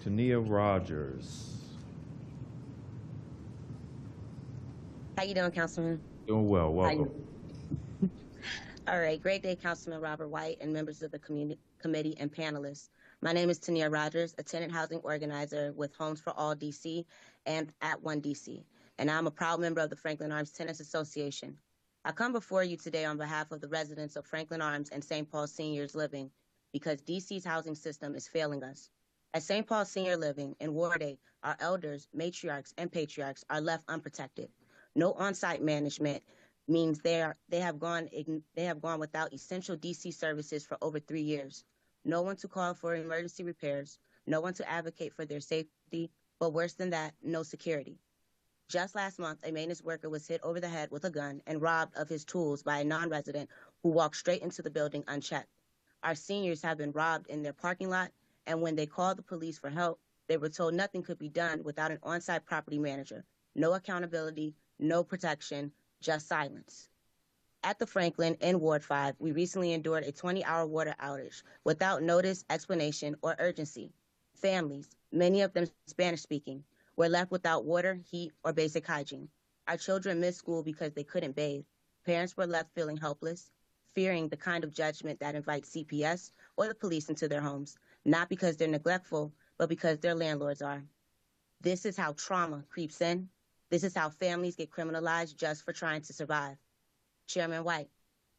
Tania Rogers. How you doing, Councilman? Doing well. How Welcome. you? All right, great day, Councilman Robert White and members of the committee and panelists. My name is Tania Rogers, a tenant housing organizer with Homes for All DC and at One DC, and I'm a proud member of the Franklin Arms Tenants Association. I come before you today on behalf of the residents of Franklin Arms and St. Paul Seniors Living because DC's housing system is failing us. At St. Paul Senior Living in Ward 8, our elders, matriarchs, and patriarchs are left unprotected. No on-site management means they have gone without essential DC services for over 3 years. No one to call for emergency repairs, no one to advocate for their safety, but worse than that, no security. Just last month, a maintenance worker was hit over the head with a gun and robbed of his tools by a non-resident who walked straight into the building unchecked. Our seniors have been robbed in their parking lot, and when they called the police for help, they were told nothing could be done without an on-site property manager. No accountability, no protection, just silence. At the Franklin in Ward 5, we recently endured a 20-hour water outage without notice, explanation, or urgency. Families, many of them Spanish-speaking, were left without water, heat, or basic hygiene. Our children missed school because they couldn't bathe. Parents were left feeling helpless, fearing the kind of judgment that invites CPS or the police into their homes, not because they're neglectful, but because their landlords are. This is how trauma creeps in. This is how families get criminalized just for trying to survive. Chairman White,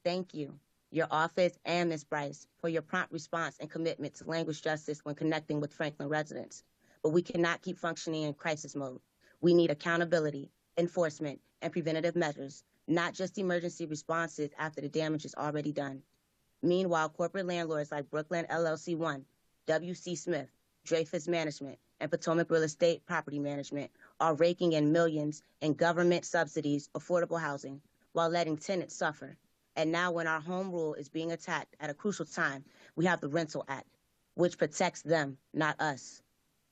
thank you, your office, and Ms. Bryce for your prompt response and commitment to language justice when connecting with Franklin residents. But we cannot keep functioning in crisis mode. We need accountability, enforcement, and preventative measures, not just emergency responses after the damage is already done. Meanwhile, corporate landlords like Brooklyn LLC 1, W.C. Smith, Dreyfus Management, and Potomac Real Estate Property Management are raking in millions in government subsidies, affordable housing, while letting tenants suffer. And now when our home rule is being attacked at a crucial time, we have the Rental Act, which protects them, not us.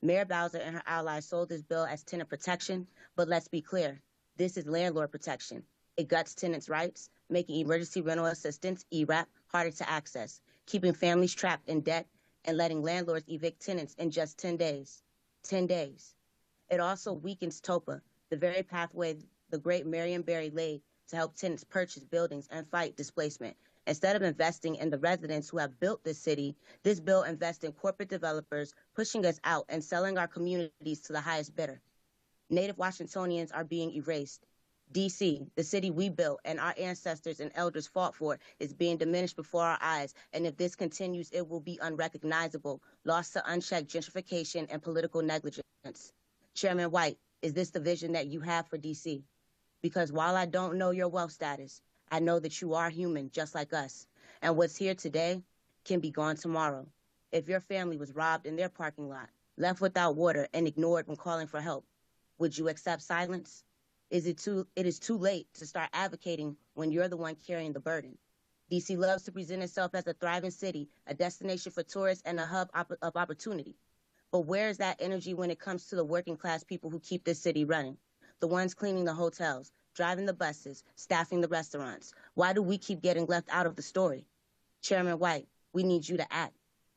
Mayor Bowser and her allies sold this bill as tenant protection, but let's be clear, this is landlord protection. It guts tenants' rights, making emergency rental assistance, ERAP, harder to access, keeping families trapped in debt, and letting landlords evict tenants in just 10 days. 10 days. It also weakens TOPA, the very pathway the great Marion Barry laid to help tenants purchase buildings and fight displacement. Instead of investing in the residents who have built this city, this bill invests in corporate developers pushing us out and selling our communities to the highest bidder. Native Washingtonians are being erased. DC, the city we built and our ancestors and elders fought for, is being diminished before our eyes, and if this continues, it will be unrecognizable, lost to unchecked gentrification and political negligence. Chairman White, is this the vision that you have for DC? Because while I don't know your wealth status, I know that you are human just like us, and what's here today can be gone tomorrow. If your family was robbed in their parking lot, left without water, and ignored when calling for help, would you accept silence? It is too late to start advocating when you're the one carrying the burden. DC loves to present itself as a thriving city, a destination for tourists, and a hub of opportunity. But where is that energy when it comes to the working class people who keep this city running? The ones cleaning the hotels, driving the buses, staffing the restaurants. Why do we keep getting left out of the story? Chairman White, we need you to act.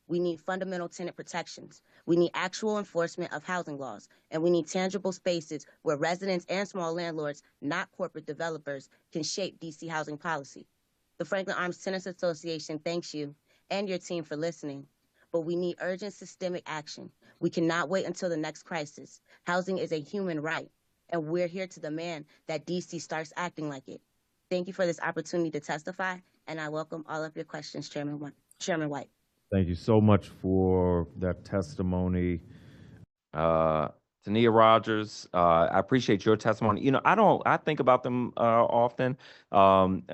We need fundamental tenant protections. We need actual enforcement of housing laws. And we need tangible spaces where residents and small landlords, not corporate developers, can shape DC housing policy. The Franklin Arms Tenants Association thanks you and your team for listening. But we need urgent systemic action. We cannot wait until the next crisis. Housing is a human right, and we're here to demand that DC starts acting like it. Thank you for this opportunity to testify, and I welcome all of your questions, Chairman White. Thank you so much for that testimony. Tania Rogers, I appreciate your testimony. I think about them often.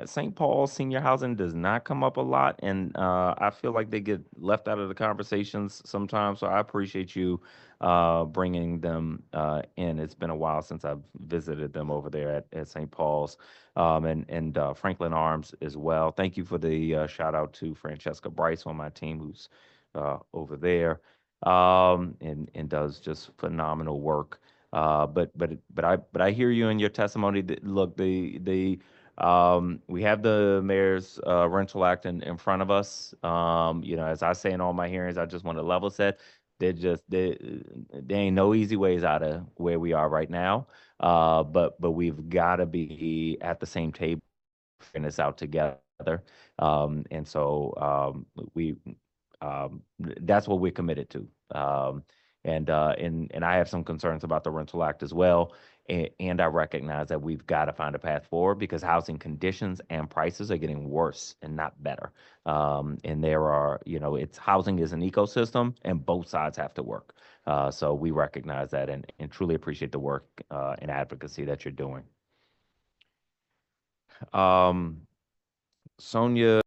St. Paul senior housing does not come up a lot, and I feel like they get left out of the conversations sometimes. So I appreciate you bringing them in. It's been a while since I've visited them over there at St. Paul's and Franklin Arms as well. Thank you for the shout out to Francesca Bryce on my team, who's over there, and does just phenomenal work. But I hear you in your testimony. Look, the We have the mayor's rental act in front of us. As I say in all my hearings, I just want to level set. There ain't no easy ways out of where we are right now. But we've got to be at the same table, figuring this out together. And so we that's what we're committed to. And I have some concerns about the rental act as well. And I recognize that we've got to find a path forward because housing conditions and prices are getting worse and not better. And there are, it's housing is an ecosystem and both sides have to work. So we recognize that and truly appreciate the work and advocacy that you're doing. Sonia